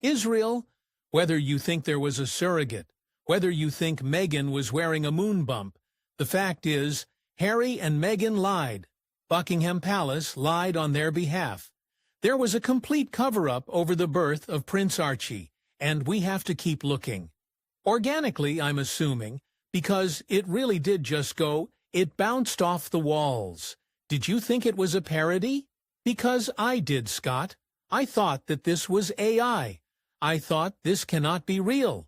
Israel, whether you think there was a surrogate, whether you think Meghan was wearing a moon bump, the fact is, Harry and Meghan lied. Buckingham Palace lied on their behalf. There was a complete cover-up over the birth of Prince Archie, and we have to keep looking. Organically, I'm assuming, because it really did just go, it bounced off the walls. Did you think it was a parody? Because I did, Scott. I thought that this was AI. I thought this cannot be real.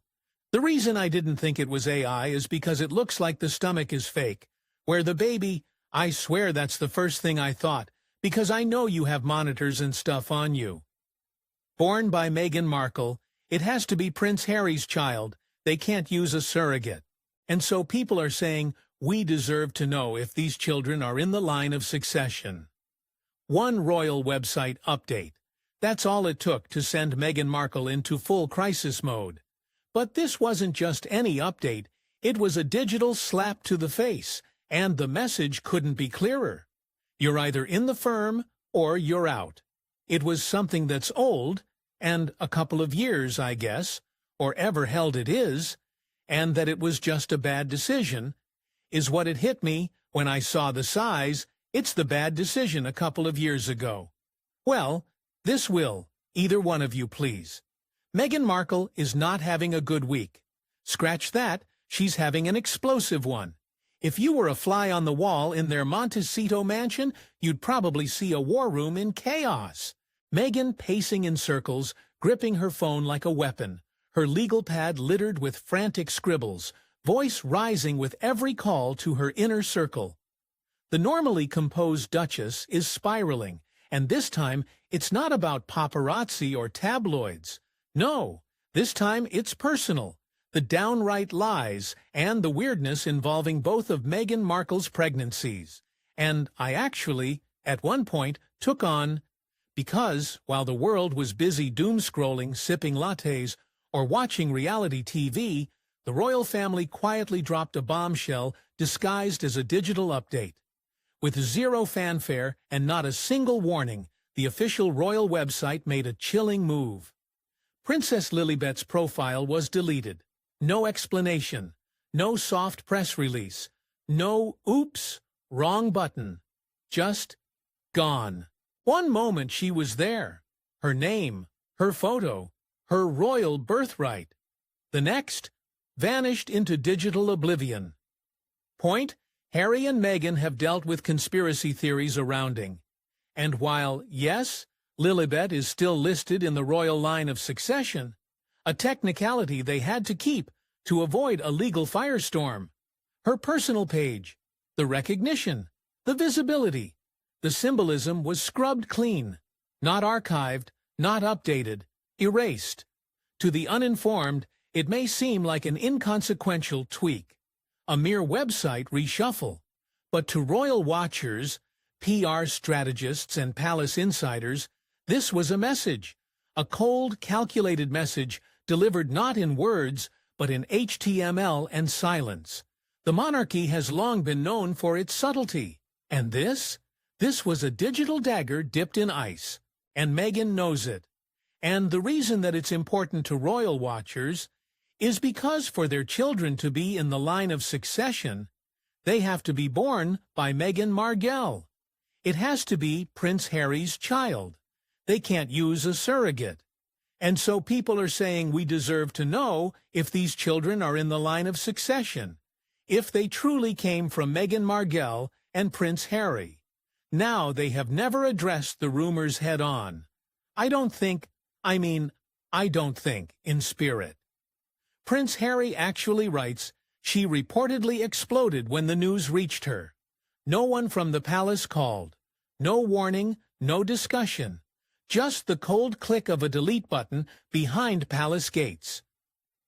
The reason I didn't think it was AI is because it looks like the stomach is fake. Where the baby, I swear that's the first thing I thought, because I know you have monitors and stuff on you. Born by Meghan Markle, it has to be Prince Harry's child. They can't use a surrogate. And so people are saying, we deserve to know if these children are in the line of succession. One royal website update. That's all it took to send Meghan Markle into full crisis mode. But this wasn't just any update, it was a digital slap to the face, and the message couldn't be clearer. You're either in the firm or you're out. It was something that's old, and a couple of years, I guess, or ever held it is, and that it was just a bad decision, is what it hit me when I saw the size. It's the bad decision a couple of years ago. Well, this will, either one of you please. Meghan Markle is not having a good week. Scratch that, she's having an explosive one. If you were a fly on the wall in their Montecito mansion, you'd probably see a war room in chaos. Meghan pacing in circles, gripping her phone like a weapon, her legal pad littered with frantic scribbles, voice rising with every call to her inner circle. The normally composed Duchess is spiraling, and this time it's not about paparazzi or tabloids. No, this time it's personal. The downright lies and the weirdness involving both of Meghan Markle's pregnancies. And I actually, at one point, took on, because while the world was busy doom-scrolling, sipping lattes, or watching reality TV, the royal family quietly dropped a bombshell disguised as a digital update. With zero fanfare and not a single warning, the official royal website made a chilling move. Princess Lilibet's profile was deleted. No explanation. No soft press release. No oops, wrong button. Just gone. One moment she was there. Her name, her photo, her royal birthright. The next, vanished into digital oblivion. Point, Harry and Meghan have dealt with conspiracy theories surrounding. And while, yes, Lilibet is still listed in the royal line of succession, a technicality they had to keep to avoid a legal firestorm. Her personal page, the recognition, the visibility, the symbolism was scrubbed clean, not archived, not updated, erased. To the uninformed, it may seem like an inconsequential tweak, a mere website reshuffle, but to royal watchers, PR strategists and palace insiders, this was a message, a cold, calculated message delivered not in words, but in HTML and silence. The monarchy has long been known for its subtlety, and this was a digital dagger dipped in ice, and Meghan knows it. And the reason that it's important to royal watchers is because for their children to be in the line of succession, they have to be born by Meghan Markle. It has to be Prince Harry's child. They can't use a surrogate. And so people are saying we deserve to know if these children are in the line of succession, if they truly came from Meghan Markle and Prince Harry. Now they have never addressed the rumors head-on. I don't think in spirit. Prince Harry actually writes, she reportedly exploded when the news reached her. No one from the palace called. No warning, no discussion. Just the cold click of a delete button behind palace gates.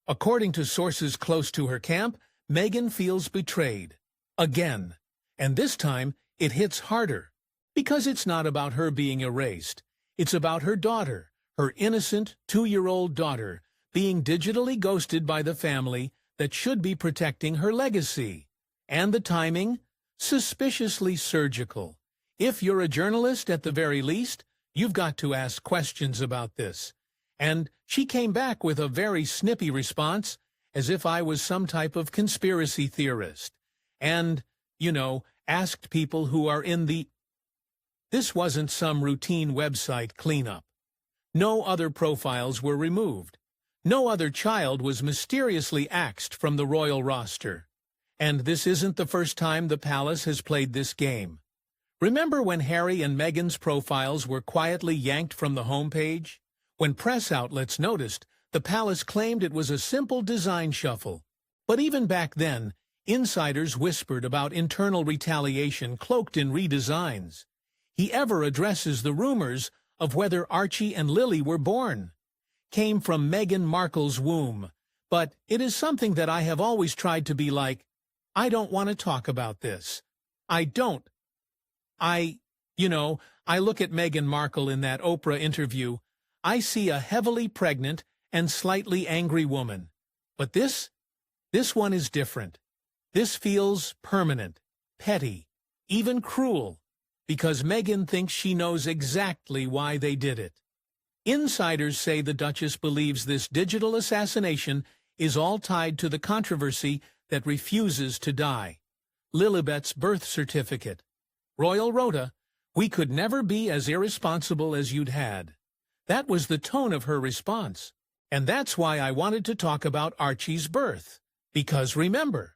According to sources close to her camp, Meghan feels betrayed. Again. And this time, it hits harder. Because it's not about her being erased. It's about her daughter, her innocent 2-year-old daughter, being digitally ghosted by the family that should be protecting her legacy. And the timing? Suspiciously surgical. If you're a journalist at the very least, you've got to ask questions about this. And she came back with a very snippy response, as if I was some type of conspiracy theorist. And, asked people who are in the... This wasn't some routine website cleanup. No other profiles were removed. No other child was mysteriously axed from the royal roster. And this isn't the first time the palace has played this game. Remember when Harry and Meghan's profiles were quietly yanked from the homepage? When press outlets noticed, the palace claimed it was a simple design shuffle. But even back then, insiders whispered about internal retaliation cloaked in redesigns. He ever addresses the rumors of whether Archie and Lily were born. Came from Meghan Markle's womb. But it is something that I have always tried to be like, I don't want to talk about this. I look at Meghan Markle in that Oprah interview. I see a heavily pregnant and slightly angry woman. But this one is different. This feels permanent, petty, even cruel, because Meghan thinks she knows exactly why they did it. Insiders say the Duchess believes this digital assassination is all tied to the controversy that refuses to die. Lilibet's birth certificate. Royal Rhoda, we could never be as irresponsible as you'd had. That was the tone of her response. And that's why I wanted to talk about Archie's birth. Because remember,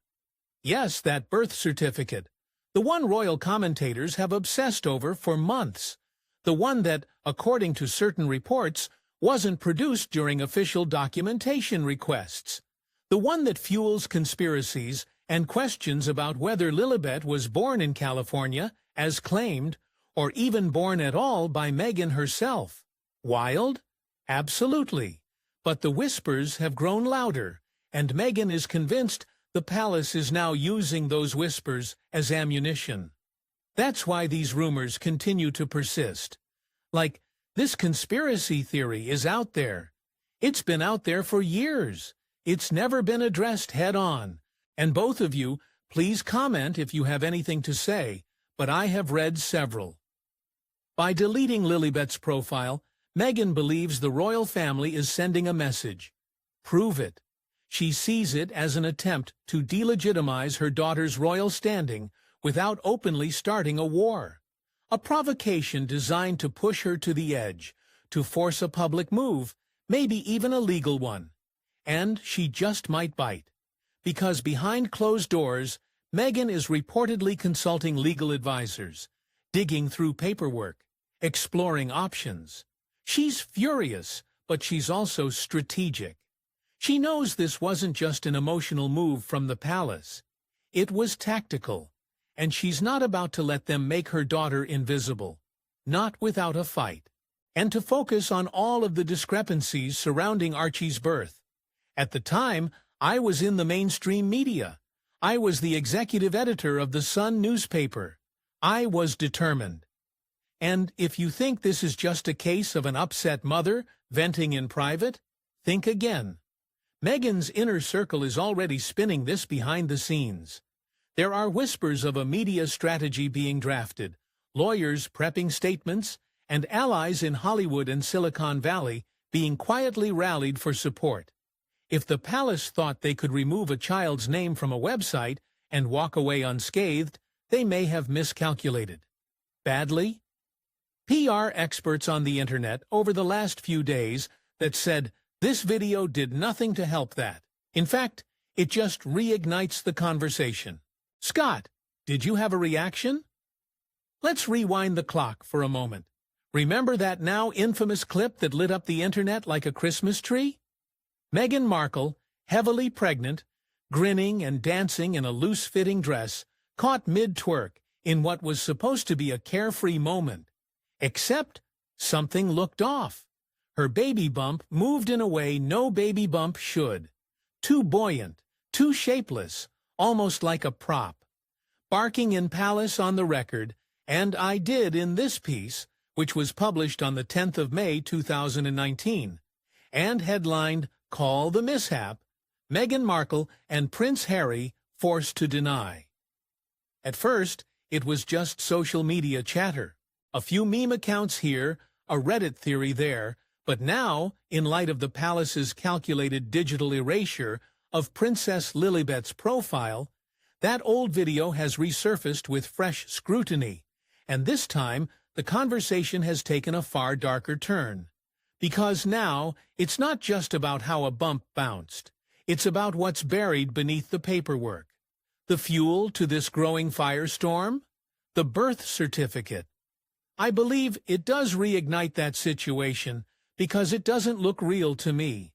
yes, that birth certificate, the one royal commentators have obsessed over for months, the one that, according to certain reports, wasn't produced during official documentation requests, the one that fuels conspiracies and questions about whether Lilibet was born in California, as claimed, or even born at all by Meghan herself. Wild? Absolutely. But the whispers have grown louder, and Meghan is convinced the palace is now using those whispers as ammunition. That's why these rumors continue to persist. Like, this conspiracy theory is out there. It's been out there for years. It's never been addressed head-on. And both of you, please comment if you have anything to say, but I have read several. By deleting Lilibet's profile, Meghan believes the royal family is sending a message. Prove it. She sees it as an attempt to delegitimize her daughter's royal standing without openly starting a war. A provocation designed to push her to the edge, to force a public move, maybe even a legal one. And she just might bite. Because behind closed doors, Meghan is reportedly consulting legal advisors, digging through paperwork, exploring options. She's furious, but she's also strategic. She knows this wasn't just an emotional move from the palace. It was tactical, and she's not about to let them make her daughter invisible. Not without a fight. And to focus on all of the discrepancies surrounding Archie's birth. At the time, I was in the mainstream media. I was the executive editor of the Sun newspaper. I was determined. And if you think this is just a case of an upset mother venting in private, think again. Meghan's inner circle is already spinning this behind the scenes. There are whispers of a media strategy being drafted, lawyers prepping statements, and allies in Hollywood and Silicon Valley being quietly rallied for support. If the palace thought they could remove a child's name from a website and walk away unscathed, they may have miscalculated. Badly? PR experts on the internet over the last few days that said this video did nothing to help that. In fact, it just reignites the conversation. Scott, did you have a reaction? Let's rewind the clock for a moment. Remember that now infamous clip that lit up the internet like a Christmas tree? Meghan Markle, heavily pregnant, grinning and dancing in a loose-fitting dress, caught mid-twerk in what was supposed to be a carefree moment. Except something looked off. Her baby bump moved in a way no baby bump should. Too buoyant, too shapeless, almost like a prop. Barking in palace on the record, and I did in this piece, which was published on the 10th of May 2019, and headlined, Call the Mishap, Meghan Markle and Prince Harry forced to deny. At first, it was just social media chatter. A few meme accounts here, a Reddit theory there, But now, in light of the palace's calculated digital erasure of Princess Lilibet's profile, that old video has resurfaced with fresh scrutiny, and this time the conversation has taken a far darker turn. Because now, it's not just about how a bump bounced. It's about what's buried beneath the paperwork. The fuel to this growing firestorm? The birth certificate. I believe it does reignite that situation because it doesn't look real to me.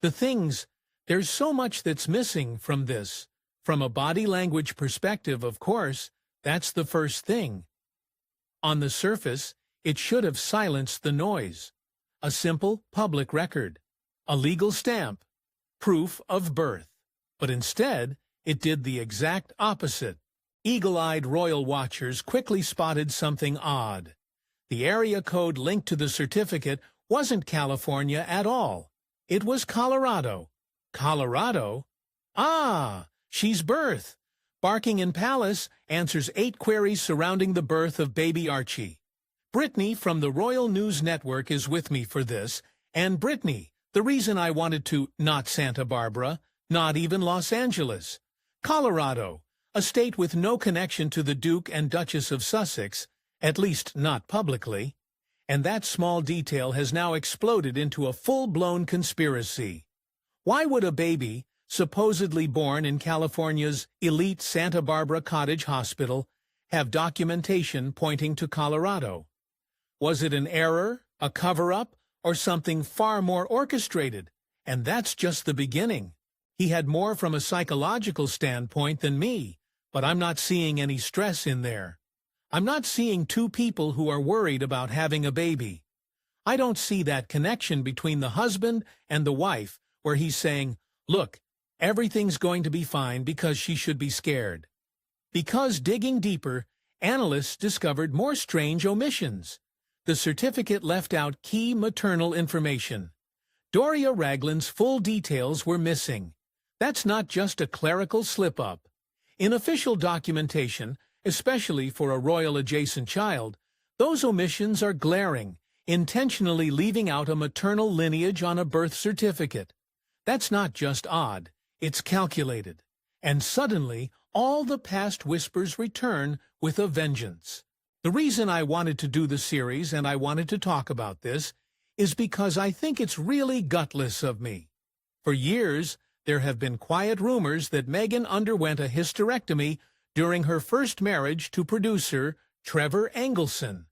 There's so much that's missing from this. From a body language perspective, of course, that's the first thing. On the surface, it should have silenced the noise. A simple public record, a legal stamp, proof of birth. But instead, it did the exact opposite. Eagle-eyed royal watchers quickly spotted something odd. The area code linked to the certificate wasn't California at all. It was Colorado. Colorado? Ah, she's birth. Barkingham Palace answers 8 queries surrounding the birth of baby Archie. Brittany from the Royal News Network is with me for this, and Brittany, the reason I wanted to not Santa Barbara, not even Los Angeles. Colorado, a state with no connection to the Duke and Duchess of Sussex, at least not publicly, and that small detail has now exploded into a full-blown conspiracy. Why would a baby, supposedly born in California's elite Santa Barbara Cottage Hospital, have documentation pointing to Colorado? Was it an error, a cover-up, or something far more orchestrated? And that's just the beginning. He had more from a psychological standpoint than me, but I'm not seeing any stress in there. I'm not seeing 2 people who are worried about having a baby. I don't see that connection between the husband and the wife where he's saying, look, everything's going to be fine because she should be scared. Because digging deeper, analysts discovered more strange omissions. The certificate left out key maternal information. Doria Ragland's full details were missing. That's not just a clerical slip-up. In official documentation, especially for a royal-adjacent child, those omissions are glaring, intentionally leaving out a maternal lineage on a birth certificate. That's not just odd, it's calculated. And suddenly, all the past whispers return with a vengeance. The reason I wanted to do the series and I wanted to talk about this is because I think it's really gutless of me. For years, there have been quiet rumors that Meghan underwent a hysterectomy during her first marriage to producer Trevor Engelson.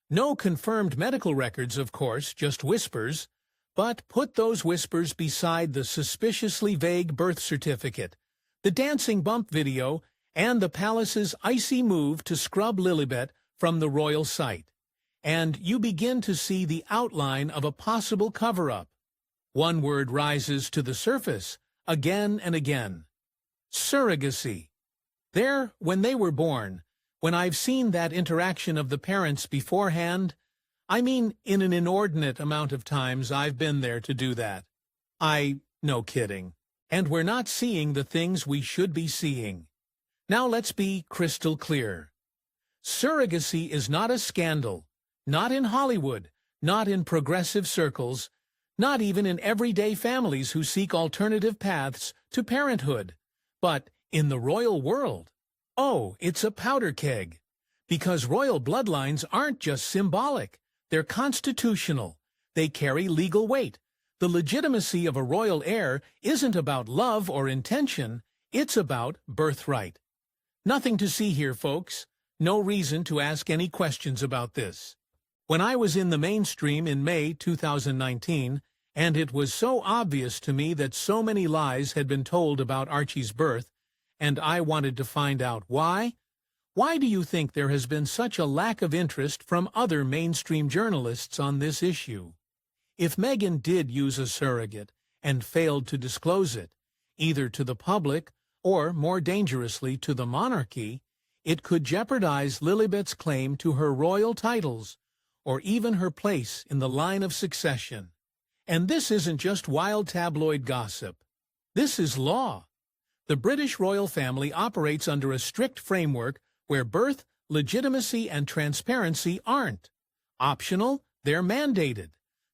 No confirmed medical records, of course, just whispers. But put those whispers beside the suspiciously vague birth certificate, the dancing bump video, and the palace's icy move to scrub Lilibet from the royal site, and you begin to see the outline of a possible cover-up. One word rises to the surface, again and again. Surrogacy. There, when they were born, when I've seen that interaction of the parents beforehand, I mean, in an inordinate amount of times I've been there to do that. No kidding. And we're not seeing the things we should be seeing. Now let's be crystal clear. Surrogacy is not a scandal, not in Hollywood, not in progressive circles, not even in everyday families who seek alternative paths to parenthood. But in the royal world, oh, it's a powder keg. Because royal bloodlines aren't just symbolic. They're constitutional. They carry legal weight. The legitimacy of a royal heir isn't about love or intention, it's about birthright. Nothing to see here, folks. No reason to ask any questions about this. When I was in the mainstream in May 2019, and it was so obvious to me that so many lies had been told about Archie's birth, and I wanted to find out why, why do you think there has been such a lack of interest from other mainstream journalists on this issue? If Meghan did use a surrogate and failed to disclose it, either to the public or, more dangerously, to the monarchy, it could jeopardize Lilibet's claim to her royal titles, or even her place in the line of succession. And this isn't just wild tabloid gossip. This is law. The British royal family operates under a strict framework where birth, legitimacy, and transparency aren't optional, they're mandated.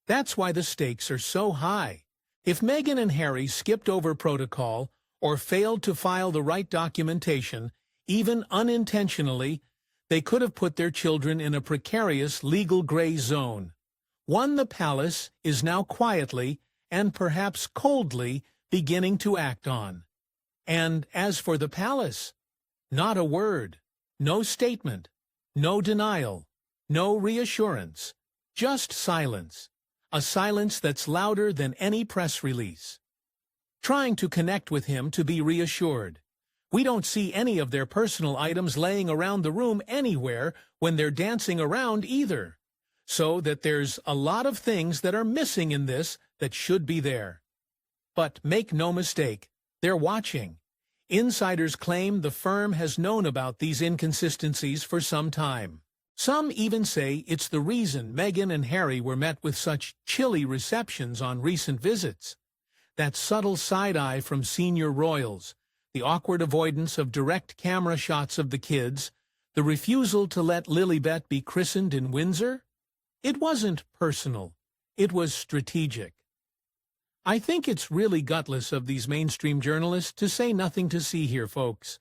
That's why the stakes are so high. If Meghan and Harry skipped over protocol or failed to file the right documentation, even unintentionally, they could have put their children in a precarious legal gray zone. One the palace is now quietly, and perhaps coldly, beginning to act on. And as for the palace, not a word, no statement, no denial, no reassurance, just silence. A silence that's louder than any press release. Trying to connect with him to be reassured. We don't see any of their personal items laying around the room anywhere when they're dancing around either. So that there's a lot of things that are missing in this that should be there. But make no mistake, they're watching. Insiders claim the firm has known about these inconsistencies for some time. Some even say it's the reason Meghan and Harry were met with such chilly receptions on recent visits. That subtle side-eye from senior royals, the awkward avoidance of direct camera shots of the kids, the refusal to let Lilibet be christened in Windsor. It wasn't personal. It was strategic. I think it's really gutless of these mainstream journalists to say nothing to see here, folks.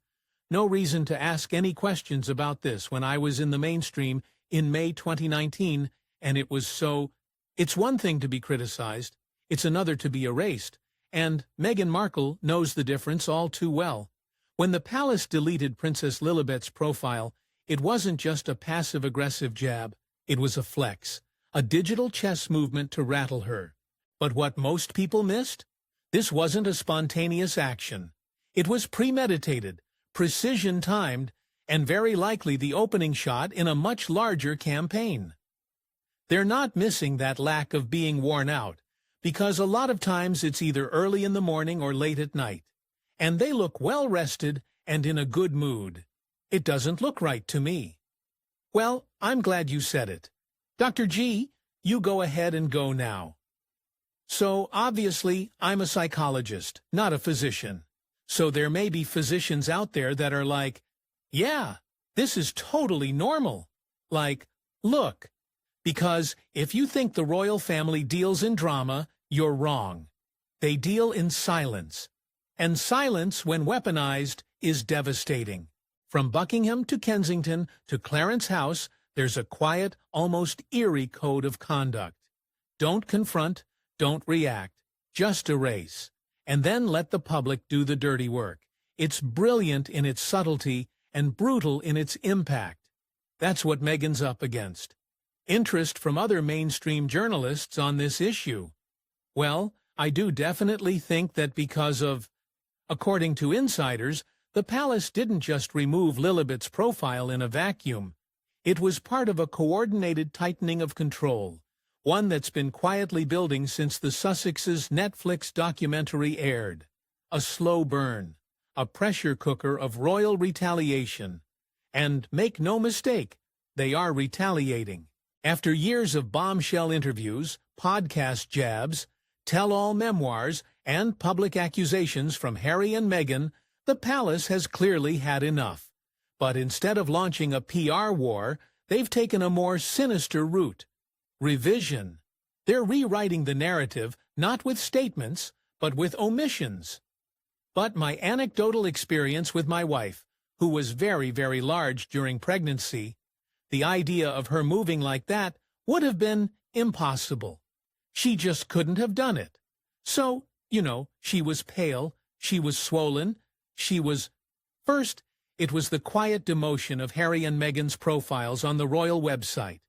No reason to ask any questions about this when I was in the mainstream in May 2019, and it was so. It's one thing to be criticized, it's another to be erased, and Meghan Markle knows the difference all too well. When the palace deleted Princess Lilibet's profile, it wasn't just a passive-aggressive jab, it was a flex, a digital chess movement to rattle her. But what most people missed? This wasn't a spontaneous action. It was premeditated, precision-timed, and very likely the opening shot in a much larger campaign. They're not missing that lack of being worn out, because a lot of times it's either early in the morning or late at night, and they look well-rested and in a good mood. It doesn't look right to me. Well, I'm glad you said it. Dr. G, you go ahead and go now. So, obviously, I'm a psychologist, not a physician. So there may be physicians out there that are like, yeah, this is totally normal. Like, look, because if you think the royal family deals in drama, you're wrong. They deal in silence. And silence, when weaponized, is devastating. From Buckingham to Kensington to Clarence House, there's a quiet, almost eerie code of conduct. Don't confront, don't react, just erase. And then let the public do the dirty work. It's brilliant in its subtlety and brutal in its impact. That's what Meghan's up against. Interest from other mainstream journalists on this issue. Well, I do definitely think that because of, according to insiders, the palace didn't just remove Lilibet's profile in a vacuum. It was part of a coordinated tightening of control, one that's been quietly building since the Sussexes' Netflix documentary aired. A slow burn, a pressure cooker of royal retaliation. And make no mistake, they are retaliating. After years of bombshell interviews, podcast jabs, tell-all memoirs, and public accusations from Harry and Meghan, the palace has clearly had enough. But instead of launching a PR war, they've taken a more sinister route. Revision. They're rewriting the narrative, not with statements, but with omissions. But my anecdotal experience with my wife, who was very, very large during pregnancy, the idea of her moving like that would have been impossible. She just couldn't have done it. So, she was pale, she was swollen, she was... First, it was the quiet demotion of Harry and Meghan's profiles on the royal website.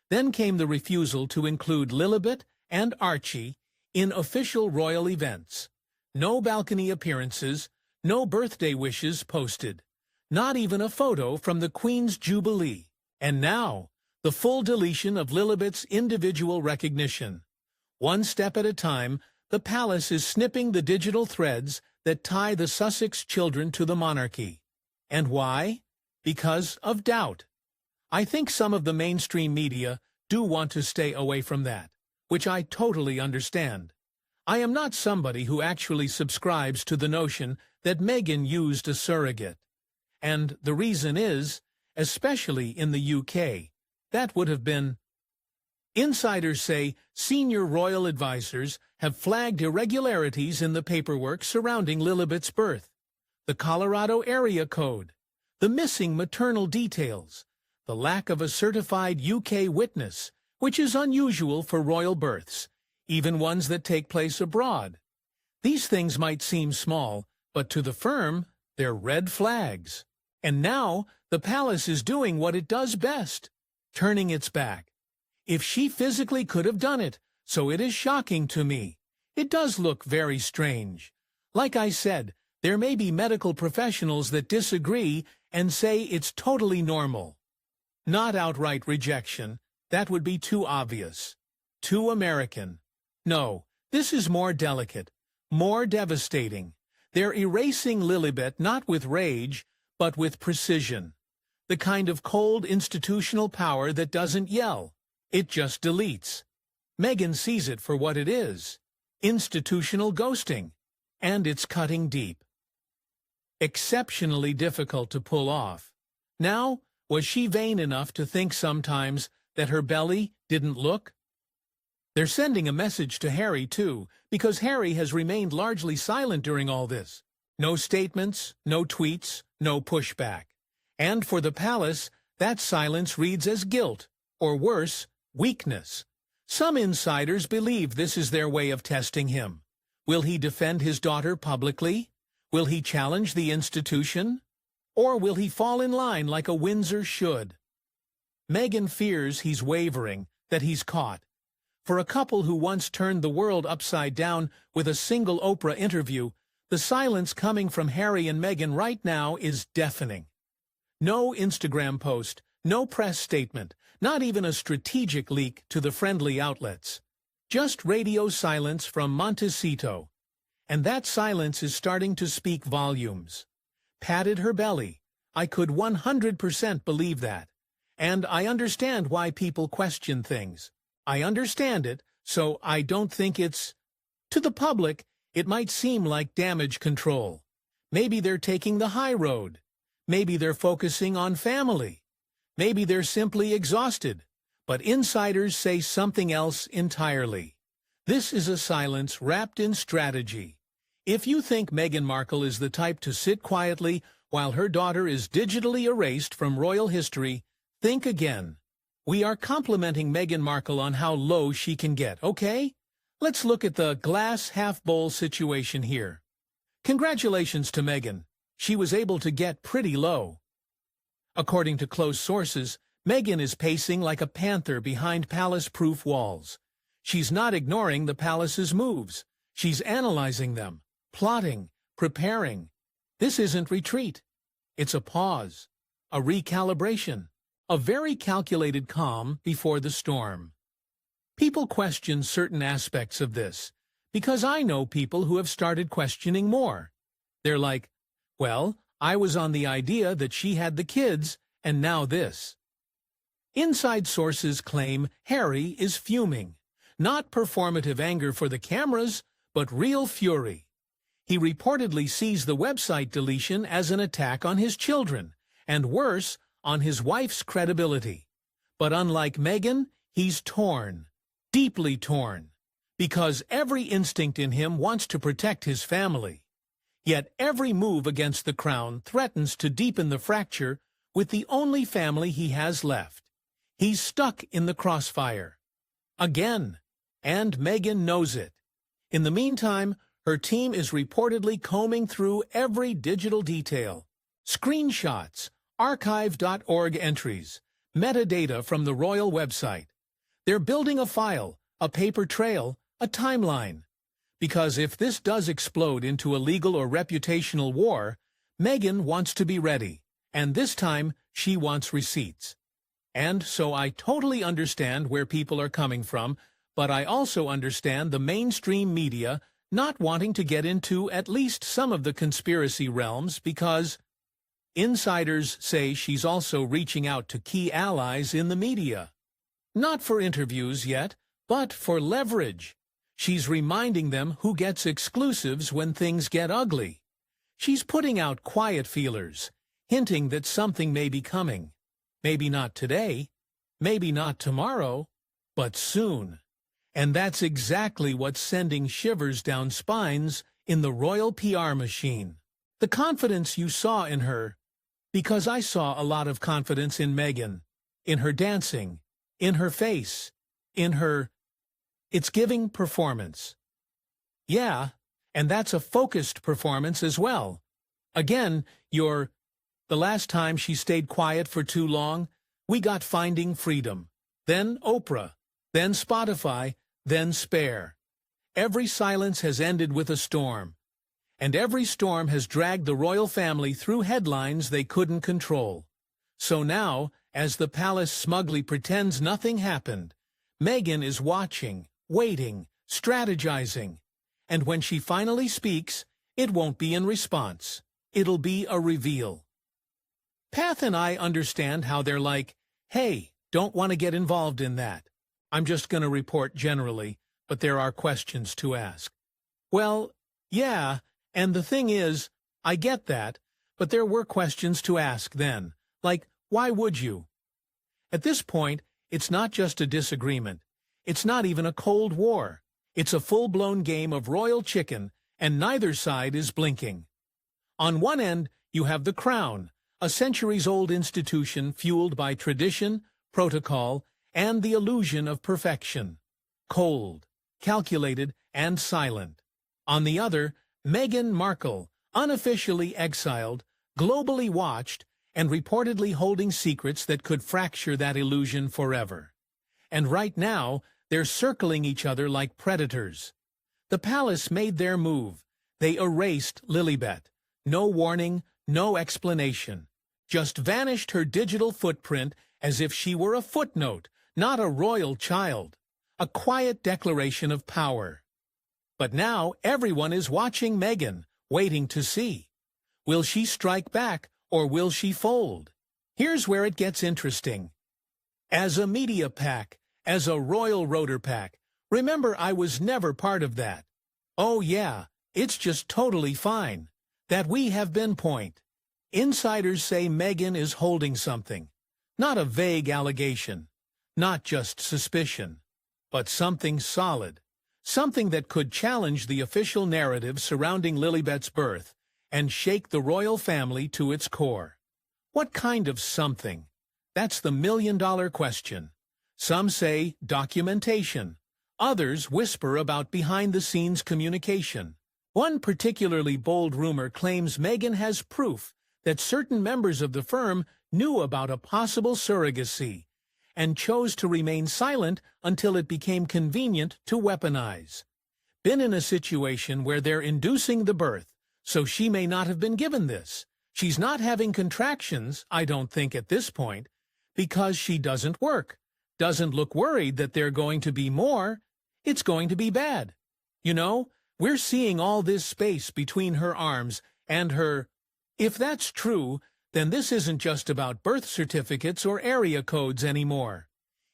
Then came the refusal to include Lilibet and Archie in official royal events. No balcony appearances, no birthday wishes posted, not even a photo from the Queen's Jubilee. And now, the full deletion of Lilibet's individual recognition. One step at a time, the palace is snipping the digital threads that tie the Sussex children to the monarchy. And why? Because of doubt. I think some of the mainstream media do want to stay away from that, which I totally understand. I am not somebody who actually subscribes to the notion that Meghan used a surrogate. And the reason is, especially in the UK, that would have been Insiders say senior royal advisors have flagged irregularities in the paperwork surrounding Lilibet's birth, the Colorado area code, the missing maternal details, the lack of a certified UK witness, which is unusual for royal births, even ones that take place abroad. These things might seem small, but to the firm, they're red flags. And now, the palace is doing what it does best, turning its back. If she physically could have done it, so it is shocking to me. It does look very strange. Like I said, there may be medical professionals that disagree and say it's totally normal. Not outright rejection. That would be too obvious. Too American. No, this is more delicate, more devastating. They're erasing Lilibet not with rage, but with precision. The kind of cold institutional power that doesn't yell. It just deletes. Meghan sees it for what it is. Institutional ghosting. And it's cutting deep. Exceptionally difficult to pull off. Now, was she vain enough to think sometimes that her belly didn't look? They're sending a message to Harry, too, because Harry has remained largely silent during all this. No statements, no tweets, no pushback. And for the palace, that silence reads as guilt, or worse, weakness. Some insiders believe this is their way of testing him. Will he defend his daughter publicly? Will he challenge the institution? Or will he fall in line like a Windsor should? Meghan fears he's wavering, that he's caught. For a couple who once turned the world upside down with a single Oprah interview, the silence coming from Harry and Meghan right now is deafening. No Instagram post, no press statement, not even a strategic leak to the friendly outlets. Just radio silence from Montecito. And that silence is starting to speak volumes. Patted her belly. I could 100% believe that. And I understand why people question things. I understand it, so I don't think it's... To the public, it might seem like damage control. Maybe they're taking the high road. Maybe they're focusing on family. Maybe they're simply exhausted. But insiders say something else entirely. This is a silence wrapped in strategy. If you think Meghan Markle is the type to sit quietly while her daughter is digitally erased from royal history, think again. We are complimenting Meghan Markle on how low she can get, okay? Let's look at the glass-half-bowl situation here. Congratulations to Meghan. She was able to get pretty low. According to close sources, Meghan is pacing like a panther behind palace-proof walls. She's not ignoring the palace's moves. She's analyzing them, plotting, preparing. This isn't retreat. It's a pause, a recalibration, a very calculated calm before the storm. People question certain aspects of this, because I know people who have started questioning more. They're like, well, I was on the idea that she had the kids, and now this. Inside sources claim Harry is fuming. Not performative anger for the cameras, but real fury. He reportedly sees the website deletion as an attack on his children, and worse, on his wife's credibility. But unlike Meghan, he's torn, deeply torn, because every instinct in him wants to protect his family. Yet every move against the crown threatens to deepen the fracture with the only family he has left. He's stuck in the crossfire. Again. And Meghan knows it. In the meantime, her team is reportedly combing through every digital detail. Screenshots, archive.org entries, metadata from the royal website. They're building a file, a paper trail, a timeline. Because if this does explode into a legal or reputational war, Meghan wants to be ready, and this time she wants receipts. And so I totally understand where people are coming from, but I also understand the mainstream media not wanting to get into at least some of the conspiracy realms because insiders say she's also reaching out to key allies in the media. Not for interviews yet, but for leverage. She's reminding them who gets exclusives when things get ugly. She's putting out quiet feelers, hinting that something may be coming. Maybe not today, maybe not tomorrow, but soon. And that's exactly what's sending shivers down spines in the royal PR machine. The confidence you saw in her, because I saw a lot of confidence in Meghan, in her dancing, in her face, in her... It's giving performance. Yeah, and that's a focused performance as well. Again, the last time she stayed quiet for too long, we got Finding Freedom, then Oprah, then Spotify, then Spare. Every silence has ended with a storm, and every storm has dragged the royal family through headlines they couldn't control. So now, as the palace smugly pretends nothing happened, Meghan is watching, waiting, strategizing, and when she finally speaks, it won't be in response. It'll be a reveal. Path and I understand how they're like, hey, don't want to get involved in that. I'm just going to report generally, but there are questions to ask. Well, yeah, and the thing is, I get that, but there were questions to ask then. Like, why would you? At this point, it's not just a disagreement. It's not even a Cold War. It's a full-blown game of royal chicken, and neither side is blinking. On one end, you have the Crown, a centuries-old institution fueled by tradition, protocol, and the illusion of perfection. Cold, calculated, and silent. On the other, Meghan Markle, unofficially exiled, globally watched, and reportedly holding secrets that could fracture that illusion forever. And right now, they're circling each other like predators. The palace made their move. They erased Lilibet. No warning, no explanation. Just vanished her digital footprint as if she were a footnote, not a royal child. A quiet declaration of power. But now everyone is watching Meghan, waiting to see. Will she strike back, or will she fold? Here's where it gets interesting. As a media pack, as a royal rotor pack, remember I was never part of that. Oh yeah, it's just totally fine. That we have been point. Insiders say Meghan is holding something. Not a vague allegation. Not just suspicion. But something solid. Something that could challenge the official narrative surrounding Lilibet's birth and shake the royal family to its core. What kind of something? That's the million-dollar question. Some say documentation. Others whisper about behind-the-scenes communication. One particularly bold rumor claims Meghan has proof that certain members of the firm knew about a possible surrogacy and chose to remain silent until it became convenient to weaponize. Been in a situation where they're inducing the birth, so she may not have been given this. She's not having contractions, I don't think at this point, because she doesn't work. Doesn't look worried that they're going to be more. It's going to be bad. You know, we're seeing all this space between her arms and her... If that's true, then this isn't just about birth certificates or area codes anymore.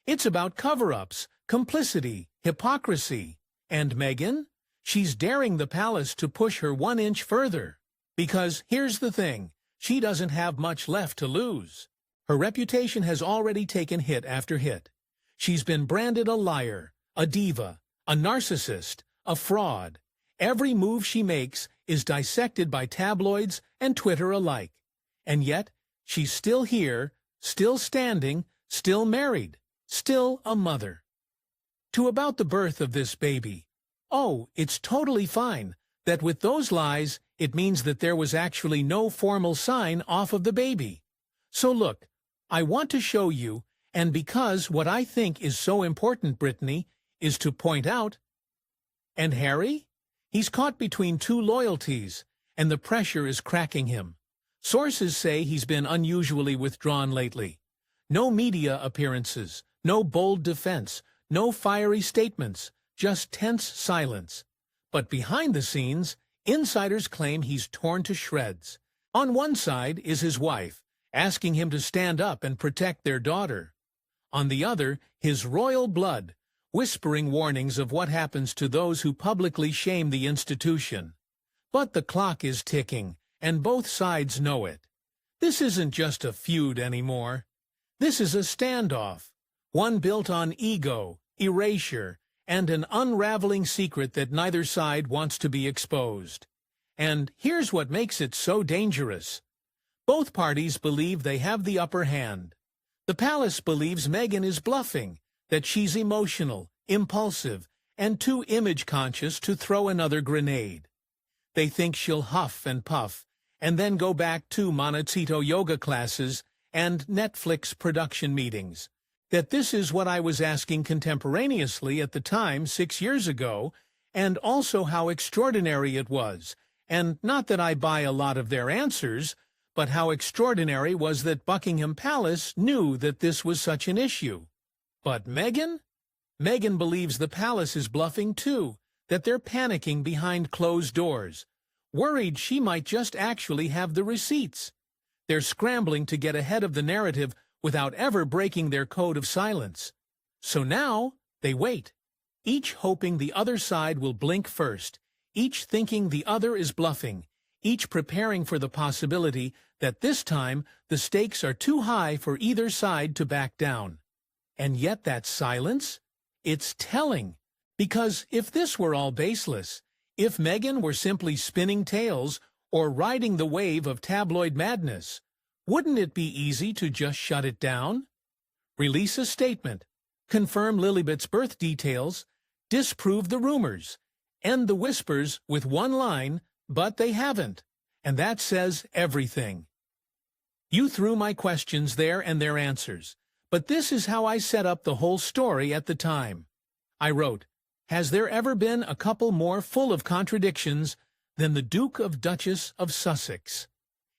It's about cover-ups, complicity, hypocrisy. And Meghan? She's daring the palace to push her 1 inch further. Because here's the thing, she doesn't have much left to lose. Her reputation has already taken hit after hit. She's been branded a liar, a diva, a narcissist, a fraud. Every move she makes is dissected by tabloids and Twitter alike. And yet, she's still here, still standing, still married, still a mother. To about the birth of this baby. Oh, it's totally fine that with those lies, it means that there was actually no formal sign off of the baby. So look, I want to show you, and because what I think is so important, Brittany, is to point out. And Harry? He's caught between two loyalties, and the pressure is cracking him. Sources say he's been unusually withdrawn lately. No media appearances, no bold defense, no fiery statements, just tense silence. But behind the scenes, insiders claim he's torn to shreds. On one side is his wife, asking him to stand up and protect their daughter. On the other, his royal blood, whispering warnings of what happens to those who publicly shame the institution. But the clock is ticking, and both sides know it. This isn't just a feud anymore. This is a standoff, one built on ego, erasure, and an unraveling secret that neither side wants to be exposed. And here's what makes it so dangerous. Both parties believe they have the upper hand. The palace believes Meghan is bluffing, that she's emotional, impulsive, and too image-conscious to throw another grenade. They think she'll huff and puff, and then go back to Montecito yoga classes and Netflix production meetings. That this is what I was asking contemporaneously at the time 6 years ago, and also how extraordinary it was, and not that I buy a lot of their answers, but how extraordinary was that Buckingham Palace knew that this was such an issue. But Meghan? Meghan believes the palace is bluffing too, that they're panicking behind closed doors, worried she might just actually have the receipts. They're scrambling to get ahead of the narrative without ever breaking their code of silence. So now, they wait, each hoping the other side will blink first, each thinking the other is bluffing, each preparing for the possibility that this time the stakes are too high for either side to back down. And yet that silence? It's telling. Because if this were all baseless, if Meghan were simply spinning tales or riding the wave of tabloid madness, wouldn't it be easy to just shut it down? Release a statement, confirm Lilibet's birth details, disprove the rumors, end the whispers with one line, but they haven't, and that says everything. You threw my questions there and their answers, but this is how I set up the whole story at the time. I wrote, has there ever been a couple more full of contradictions than the Duke of Duchess of Sussex?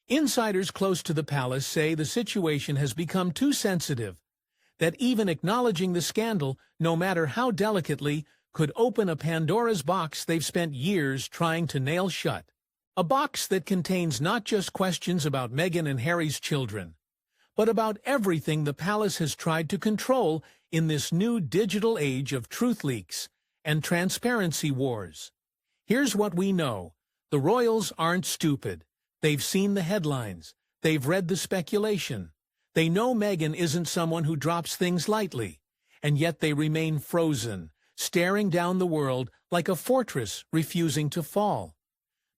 Insiders close to the palace say the situation has become too sensitive, that even acknowledging the scandal, no matter how delicately, could open a Pandora's box they've spent years trying to nail shut. A box that contains not just questions about Meghan and Harry's children, but about everything the palace has tried to control in this new digital age of truth leaks and transparency wars. Here's what we know. The royals aren't stupid. They've seen the headlines. They've read the speculation. They know Meghan isn't someone who drops things lightly, and yet they remain frozen, staring down the world like a fortress refusing to fall.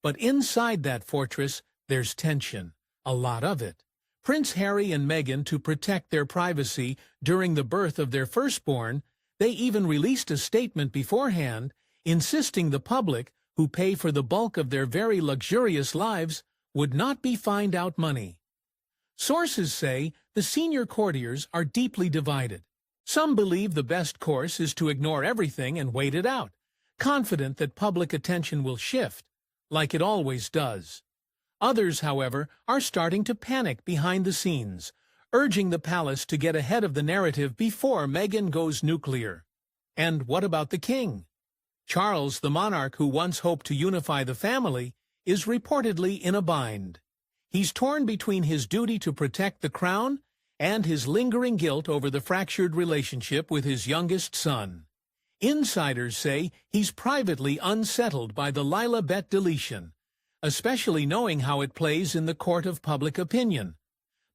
But inside that fortress, there's tension, a lot of it. Prince Harry and Meghan, to protect their privacy during the birth of their firstborn, they even released a statement beforehand, insisting the public, who pay for the bulk of their very luxurious lives, would not be fined out money. Sources say the senior courtiers are deeply divided. Some believe the best course is to ignore everything and wait it out, confident that public attention will shift, like it always does. Others, however, are starting to panic behind the scenes, urging the palace to get ahead of the narrative before Meghan goes nuclear. And what about the king? Charles, the monarch who once hoped to unify the family, is reportedly in a bind. He's torn between his duty to protect the crown and his lingering guilt over the fractured relationship with his youngest son. Insiders say he's privately unsettled by the Lilibet deletion, especially knowing how it plays in the court of public opinion.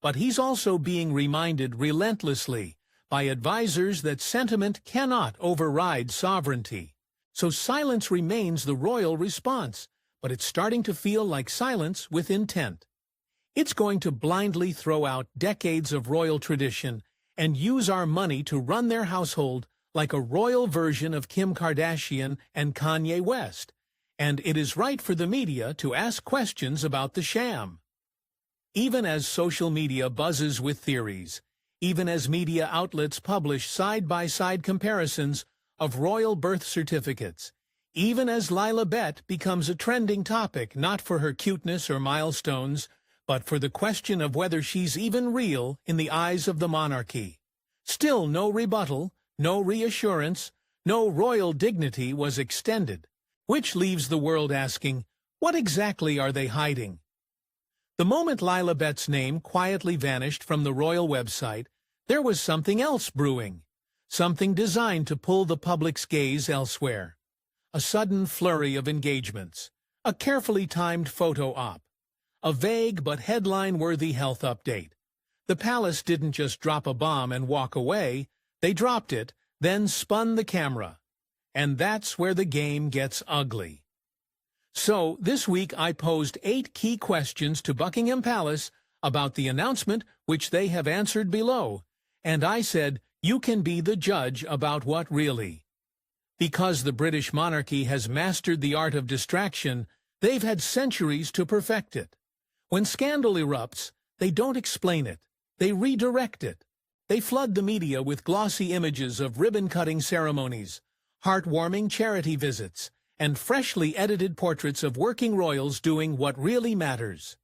But he's also being reminded relentlessly by advisers that sentiment cannot override sovereignty. So silence remains the royal response, but it's starting to feel like silence with intent. It's going to blindly throw out decades of royal tradition and use our money to run their household like a royal version of Kim Kardashian and Kanye West. And it is right for the media to ask questions about the sham. Even as social media buzzes with theories, even as media outlets publish side-by-side comparisons of royal birth certificates, even as Lilibet becomes a trending topic not for her cuteness or milestones, but for the question of whether she's even real in the eyes of the monarchy. Still no rebuttal, no reassurance, no royal dignity was extended, which leaves the world asking, what exactly are they hiding? The moment Lilibet's name quietly vanished from the royal website, there was something else brewing, something designed to pull the public's gaze elsewhere. A sudden flurry of engagements, a carefully timed photo op, a vague but headline-worthy health update. The palace didn't just drop a bomb and walk away, they dropped it, then spun the camera. And that's where the game gets ugly. So, this week I posed 8 key questions to Buckingham Palace about the announcement, which they have answered below. And I said, you can be the judge about what really. Because the British monarchy has mastered the art of distraction, they've had centuries to perfect it. When scandal erupts, they don't explain it. They redirect it. They flood the media with glossy images of ribbon-cutting ceremonies, heartwarming charity visits, and freshly edited portraits of working royals doing what really matters.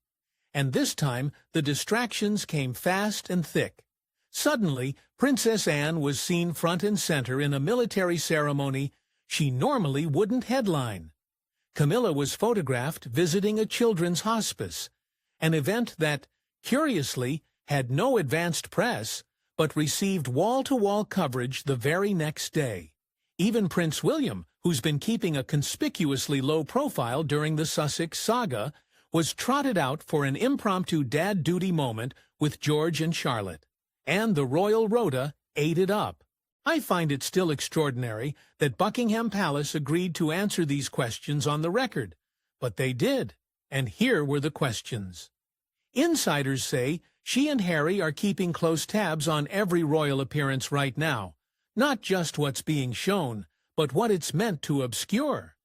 And this time, the distractions came fast and thick. Suddenly, Princess Anne was seen front and center in a military ceremony she normally wouldn't headline. Camilla was photographed visiting a children's hospice, an event that, curiously, had no advanced press, but received wall-to-wall coverage the very next day. Even Prince William, who's been keeping a conspicuously low profile during the Sussex saga, was trotted out for an impromptu dad duty moment with George and Charlotte. And the royal rota ate it up. I find it still extraordinary that Buckingham Palace agreed to answer these questions on the record. But they did, and here were the questions. Insiders say she and Harry are keeping close tabs on every royal appearance right now, not just what's being shown, but what it's meant to obscure.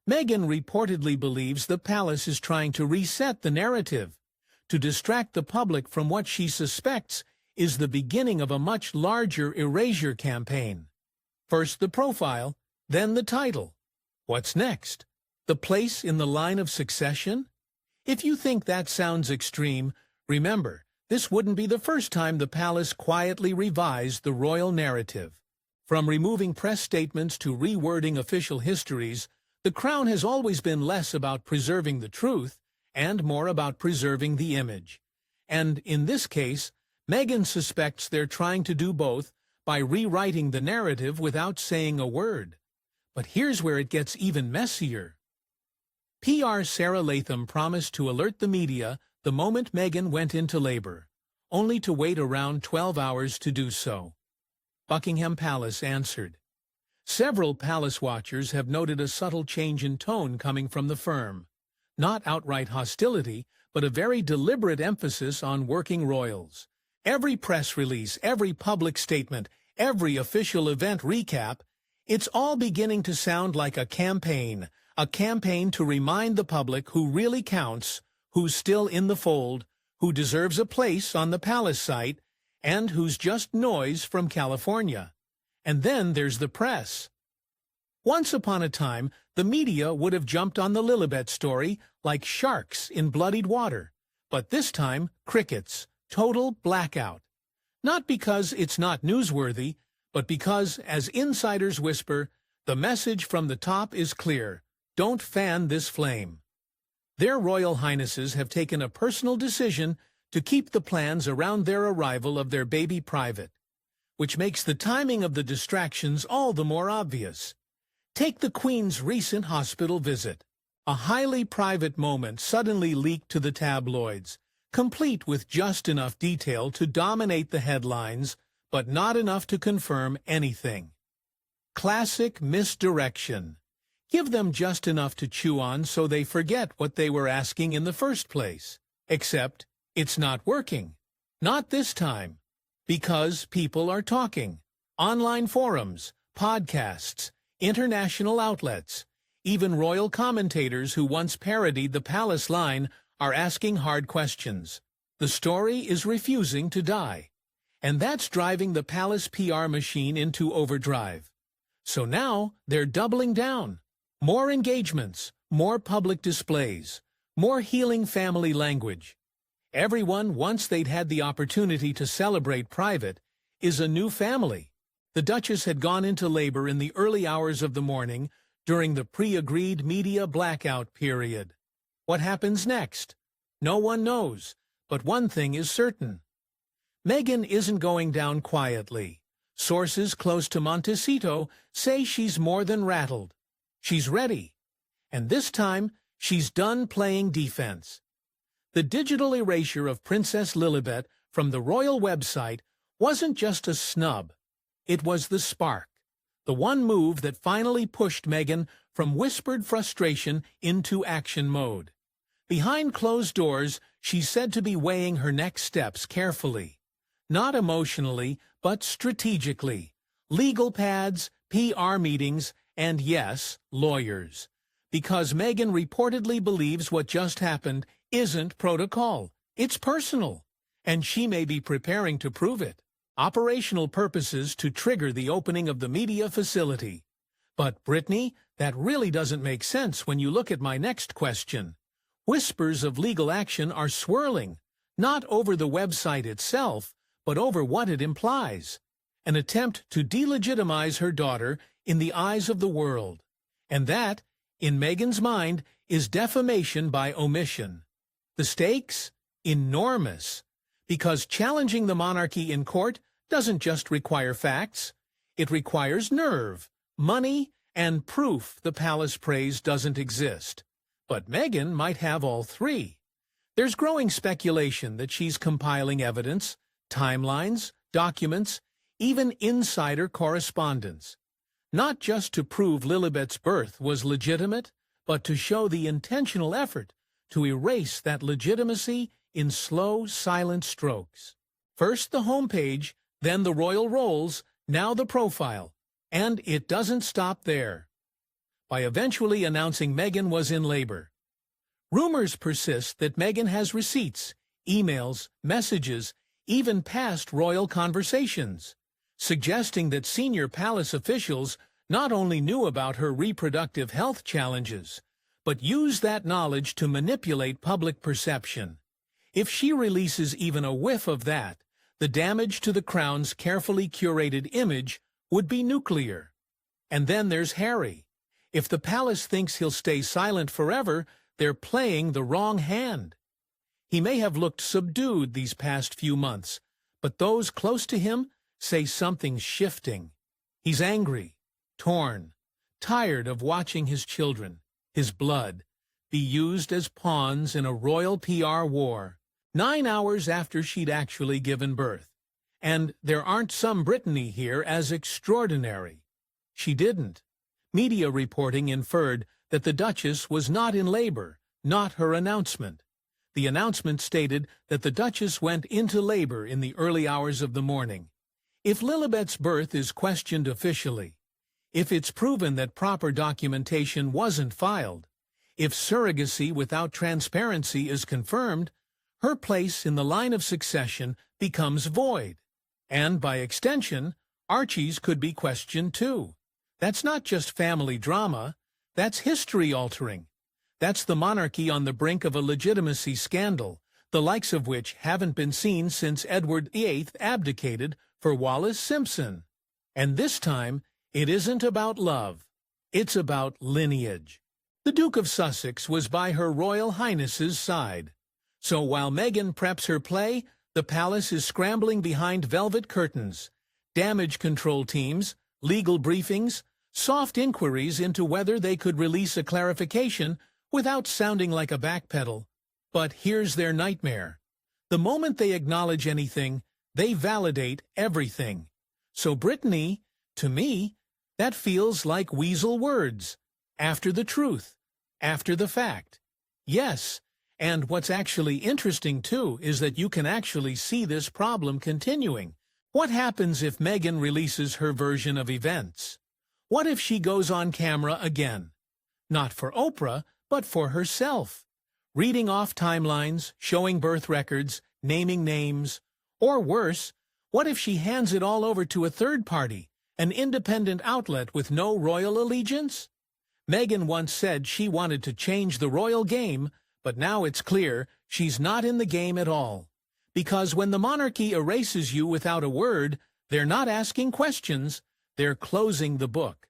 Meghan reportedly believes the palace is trying to reset the narrative, to distract the public from what she suspects is the beginning of a much larger erasure campaign. First the profile, then the title. What's next? The place in the line of succession? If you think that sounds extreme, remember, this wouldn't be the first time the palace quietly revised the royal narrative. From removing press statements to rewording official histories, the crown has always been less about preserving the truth and more about preserving the image. And in this case, Meghan suspects they're trying to do both by rewriting the narrative without saying a word. But here's where it gets even messier. PR Sarah Latham promised to alert the media the moment Meghan went into labor, only to wait around 12 hours to do so. Buckingham Palace answered. Several palace watchers have noted a subtle change in tone coming from the firm. Not outright hostility, but a very deliberate emphasis on working royals. Every press release, every public statement, every official event recap, it's all beginning to sound like a campaign to remind the public who really counts, who's still in the fold, who deserves a place on the palace site, and who's just noise from California. And then there's the press. Once upon a time, the media would have jumped on the Lilibet story like sharks in bloodied water. But this time, crickets. Total blackout. Not because it's not newsworthy, but because, as insiders whisper, the message from the top is clear. Don't fan this flame. Their Royal Highnesses have taken a personal decision to keep the plans around their arrival of their baby private, which makes the timing of the distractions all the more obvious. Take the Queen's recent hospital visit. A highly private moment suddenly leaked to the tabloids, complete with just enough detail to dominate the headlines, but not enough to confirm anything. Classic misdirection. Give them just enough to chew on so they forget what they were asking in the first place. Except, it's not working. Not this time. Because people are talking. Online forums, podcasts, international outlets, even royal commentators who once parodied the palace line are asking hard questions. The story is refusing to die. And that's driving the palace PR machine into overdrive. So now they're doubling down. More engagements, more public displays, more healing family language. Everyone, once they'd had the opportunity to celebrate private, is a new family. The Duchess had gone into labor in the early hours of the morning during the pre-agreed media blackout period. What happens next? No one knows, but one thing is certain. Meghan isn't going down quietly. Sources close to Montecito say she's more than rattled. She's ready. And this time, she's done playing defense. The digital erasure of Princess Lilibet from the royal website wasn't just a snub. It was the spark. The one move that finally pushed Meghan from whispered frustration into action mode. Behind closed doors, she's said to be weighing her next steps carefully. Not emotionally, but strategically. Legal pads, PR meetings, and yes, lawyers. Because Meghan reportedly believes what just happened isn't protocol. It's personal. And she may be preparing to prove it. Operational purposes to trigger the opening of the media facility. But, Brittany, that really doesn't make sense when you look at my next question. Whispers of legal action are swirling, not over the website itself, but over what it implies. An attempt to delegitimize her daughter in the eyes of the world. And that, in Meghan's mind, is defamation by omission. The stakes? Enormous. Because challenging the monarchy in court doesn't just require facts. It requires nerve, money, and proof the palace praise doesn't exist. But Meghan might have all three. There's growing speculation that she's compiling evidence, timelines, documents, even insider correspondence. Not just to prove Lilibet's birth was legitimate, but to show the intentional effort to erase that legitimacy in slow, silent strokes. First the homepage, then the royal rolls, now the profile. And it doesn't stop there. By eventually announcing Meghan was in labor. Rumors persist that Meghan has receipts, emails, messages, even past royal conversations, suggesting that senior palace officials not only knew about her reproductive health challenges, but used that knowledge to manipulate public perception. If she releases even a whiff of that, the damage to the crown's carefully curated image would be nuclear. And then there's Harry. If the palace thinks he'll stay silent forever, they're playing the wrong hand. He may have looked subdued these past few months, but those close to him say something's shifting. He's angry, torn, tired of watching his children, his blood, be used as pawns in a royal PR war, 9 hours after she'd actually given birth. And there aren't some Brittany here as extraordinary. She didn't. Media reporting inferred that the Duchess was not in labor, not her announcement. The announcement stated that the Duchess went into labor in the early hours of the morning. If Lilibet's birth is questioned officially, if it's proven that proper documentation wasn't filed, if surrogacy without transparency is confirmed, her place in the line of succession becomes void. And by extension, Archie's could be questioned too. That's not just family drama, that's history-altering. That's the monarchy on the brink of a legitimacy scandal, the likes of which haven't been seen since Edward VIII abdicated for Wallis Simpson. And this time, it isn't about love. It's about lineage. The Duke of Sussex was by Her Royal Highness's side. So while Meghan preps her play, the palace is scrambling behind velvet curtains, damage control teams, legal briefings, soft inquiries into whether they could release a clarification without sounding like a backpedal. But here's their nightmare. The moment they acknowledge anything, they validate everything. So Brittany, to me, that feels like weasel words. After the truth. After the fact. Yes, and what's actually interesting too is that you can actually see this problem continuing. What happens if Meghan releases her version of events? What if she goes on camera again? Not for Oprah, but for herself. Reading off timelines, showing birth records, naming names. Or worse, what if she hands it all over to a third party, an independent outlet with no royal allegiance? Meghan once said she wanted to change the royal game, but now it's clear she's not in the game at all. Because when the monarchy erases you without a word, they're not asking questions, they're closing the book.